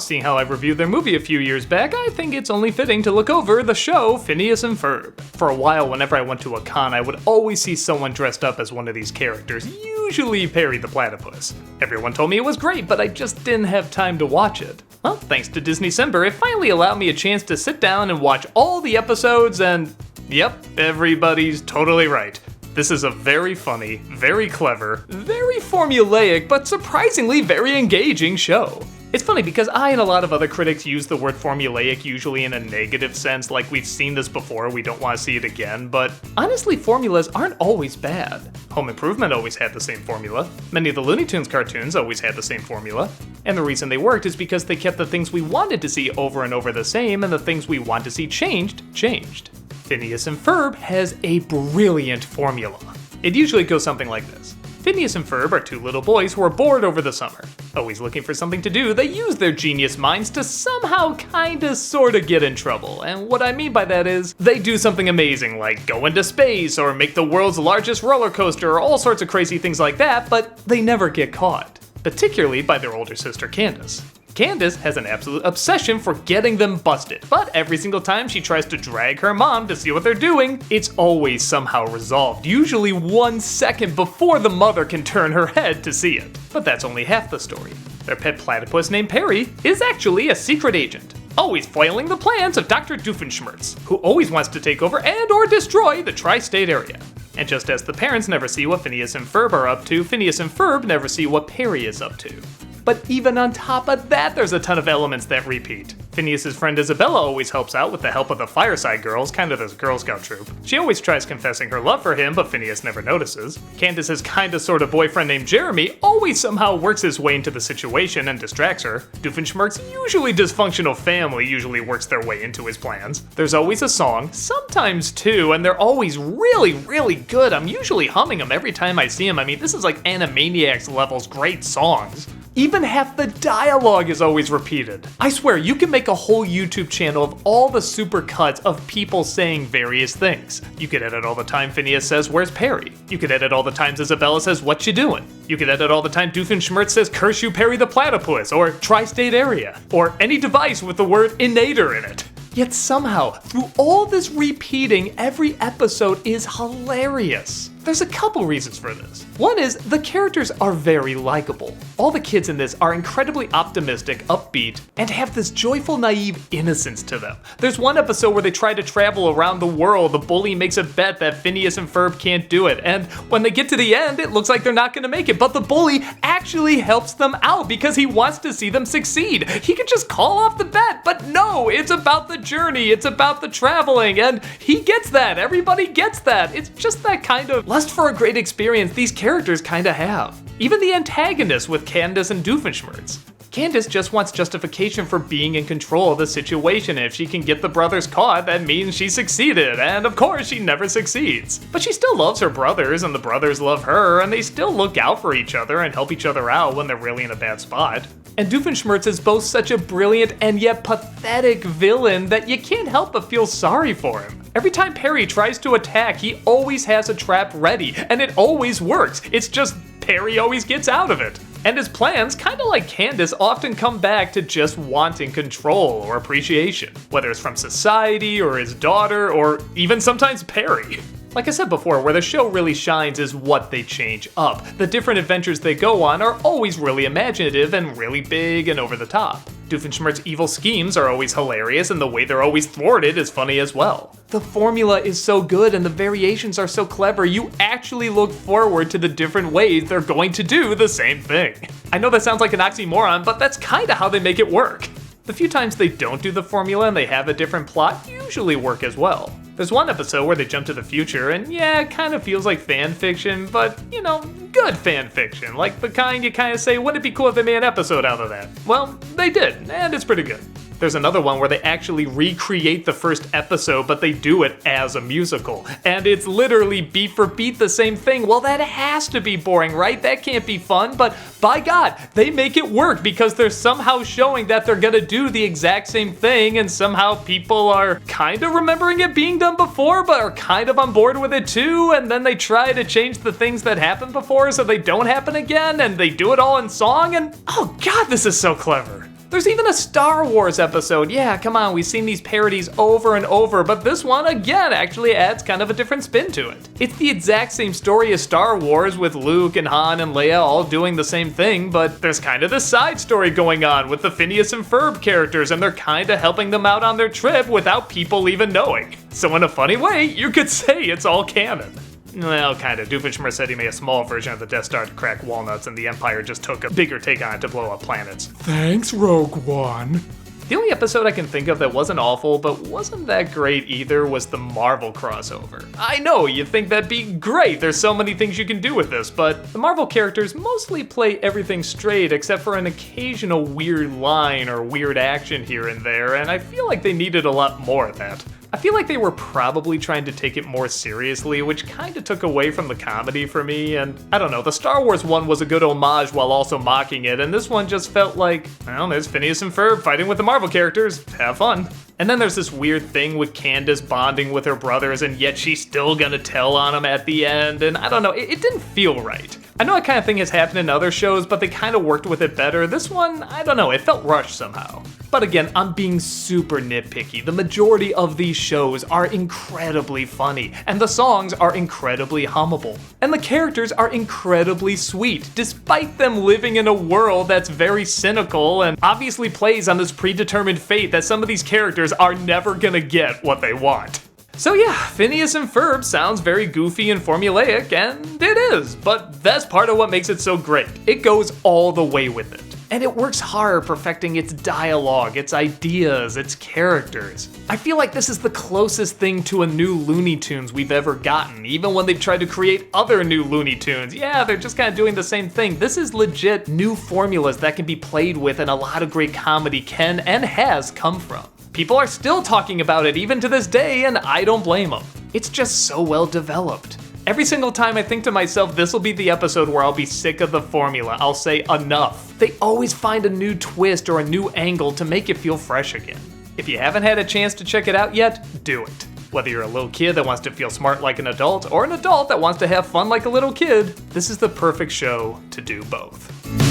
seeing how I reviewed their movie a few years back, I think it's only fitting to look over the show Phineas and Ferb. For a while, whenever I went to a con, I would always see someone dressed up as one of these characters, usually Perry the Platypus. Everyone told me it was great, but I just didn't have time to watch it. Well, thanks to DisneyCember, it finally allowed me a chance to sit down and watch all the episodes and, yep, everybody's totally right. This is a very funny, very clever, very formulaic, but surprisingly very engaging show. It's funny because I and a lot of other critics use the word formulaic usually in a negative sense, like we've seen this before, we don't want to see it again, but honestly formulas aren't always bad. Home Improvement always had the same formula, many of the Looney Tunes cartoons always had the same formula, and the reason they worked is because they kept the things we wanted to see over and over the same, and the things we want to see changed. Phineas and Ferb has a brilliant formula. It usually goes something like this. Phineas and Ferb are two little boys who are bored over the summer. Always looking for something to do, they use their genius minds to somehow sorta get in trouble. And what I mean by that is, they do something amazing like go into space or make the world's largest roller coaster or all sorts of crazy things like that, but they never get caught. Particularly by their older sister Candace. Candace has an absolute obsession for getting them busted, but every single time she tries to drag her mom to see what they're doing, it's always somehow resolved, usually 1 second before the mother can turn her head to see it. But that's only half the story. Their pet platypus named Perry is actually a secret agent, always foiling the plans of Dr. Doofenshmirtz, who always wants to take over and or destroy the tri-state area. And just as the parents never see what Phineas and Ferb are up to, Phineas and Ferb never see what Perry is up to. But even on top of that, there's a ton of elements that repeat. Phineas's friend Isabella always helps out with the help of the Fireside Girls, kind of this Girl Scout troop. She always tries confessing her love for him, but Phineas never notices. Candace's sorta boyfriend named Jeremy always somehow works his way into the situation and distracts her. Doofenshmirtz's usually dysfunctional family usually works their way into his plans. There's always a song, sometimes two, and they're always really, really good. I'm usually humming them every time I see them. I mean, this is like Animaniacs levels great songs. Even half the dialogue is always repeated. I swear, you can make a whole YouTube channel of all the super cuts of people saying various things. You could edit all the time Phineas says, "Where's Perry?" You could edit all the times Isabella says, "What you doing?" You could edit all the time Doofenshmirtz says, "Curse you, Perry the Platypus," or "Tri-State Area," or any device with the word "inator" in it. Yet somehow, through all this repeating, every episode is hilarious. There's a couple reasons for this. One is, the characters are very likable. All the kids in this are incredibly optimistic, upbeat, and have this joyful, naive innocence to them. There's one episode where they try to travel around the world. The bully makes a bet that Phineas and Ferb can't do it, and when they get to the end, it looks like they're not gonna make it, but the bully actually helps them out because he wants to see them succeed. He could just call off the bet, but no, it's about the journey, it's about the traveling, and he gets that, everybody gets that. It's just that kind of lust for a great experience these characters kinda have. Even the antagonists with Candace and Doofenshmirtz. Candace just wants justification for being in control of the situation. If she can get the brothers caught, that means she succeeded, and of course she never succeeds. But she still loves her brothers, and the brothers love her, and they still look out for each other and help each other out when they're really in a bad spot. And Doofenshmirtz is both such a brilliant and yet pathetic villain that you can't help but feel sorry for him. Every time Perry tries to attack, he always has a trap ready, and it always works. It's just Perry always gets out of it. And his plans, kinda like Candace, often come back to just wanting control or appreciation, whether it's from society or his daughter or even sometimes Perry. Like I said before, where the show really shines is what they change up. The different adventures they go on are always really imaginative and really big and over the top. Doofenshmirtz's evil schemes are always hilarious, and the way they're always thwarted is funny as well. The formula is so good and the variations are so clever, you actually look forward to the different ways they're going to do the same thing. I know that sounds like an oxymoron, but that's kinda how they make it work. The few times they don't do the formula and they have a different plot usually work as well. There's one episode where they jump to the future, and yeah, it kind of feels like fan fiction, but, you know, good fan fiction. Like the kind you kind of say, wouldn't it be cool if they made an episode out of that? Well, they did, and it's pretty good. There's another one where they actually recreate the first episode, but they do it as a musical. And it's literally beat for beat the same thing. Well, that has to be boring, right? That can't be fun, but by God, they make it work because they're somehow showing that they're gonna do the exact same thing, and somehow people are kind of remembering it being done before, but are kind of on board with it too, and then they try to change the things that happened before so they don't happen again, and they do it all in song, and oh God, this is so clever. There's even a Star Wars episode. Yeah, come on, we've seen these parodies over and over, but this one, again, actually adds kind of a different spin to it. It's the exact same story as Star Wars, with Luke and Han and Leia all doing the same thing, but there's kind of this side story going on with the Phineas and Ferb characters, and they're kind of helping them out on their trip without people even knowing. So in a funny way, you could say it's all canon. Well, kinda. Doofenshmirtz made a small version of the Death Star to crack walnuts, and the Empire just took a bigger take on it to blow up planets. Thanks, Rogue One. The only episode I can think of that wasn't awful, but wasn't that great either, was the Marvel crossover. I know, you'd think that'd be great, there's so many things you can do with this, but the Marvel characters mostly play everything straight except for an occasional weird line or weird action here and there, and I feel like they needed a lot more of that. I feel like they were probably trying to take it more seriously, which kinda took away from the comedy for me, and I don't know, the Star Wars one was a good homage while also mocking it, and this one just felt like, well, there's Phineas and Ferb fighting with the Marvel characters, have fun. And then there's this weird thing with Candace bonding with her brothers, and yet she's still gonna tell on them at the end, and I don't know, it didn't feel right. I know that kind of thing has happened in other shows, but they kind of worked with it better. This one, I don't know, it felt rushed somehow. But again, I'm being super nitpicky. The majority of these shows are incredibly funny, and the songs are incredibly hummable. And the characters are incredibly sweet, despite them living in a world that's very cynical and obviously plays on this predetermined fate that some of these characters are never gonna get what they want. So yeah, Phineas and Ferb sounds very goofy and formulaic, and it is, but that's part of what makes it so great. It goes all the way with it. And it works hard perfecting its dialogue, its ideas, its characters. I feel like this is the closest thing to a new Looney Tunes we've ever gotten, even when they've tried to create other new Looney Tunes. Yeah, they're just kind of doing the same thing. This is legit new formulas that can be played with, and a lot of great comedy can and has come from. People are still talking about it even to this day, and I don't blame them. It's just so well developed. Every single time I think to myself, this will be the episode where I'll be sick of the formula, I'll say enough. They always find a new twist or a new angle to make it feel fresh again. If you haven't had a chance to check it out yet, do it. Whether you're a little kid that wants to feel smart like an adult, or an adult that wants to have fun like a little kid, this is the perfect show to do both.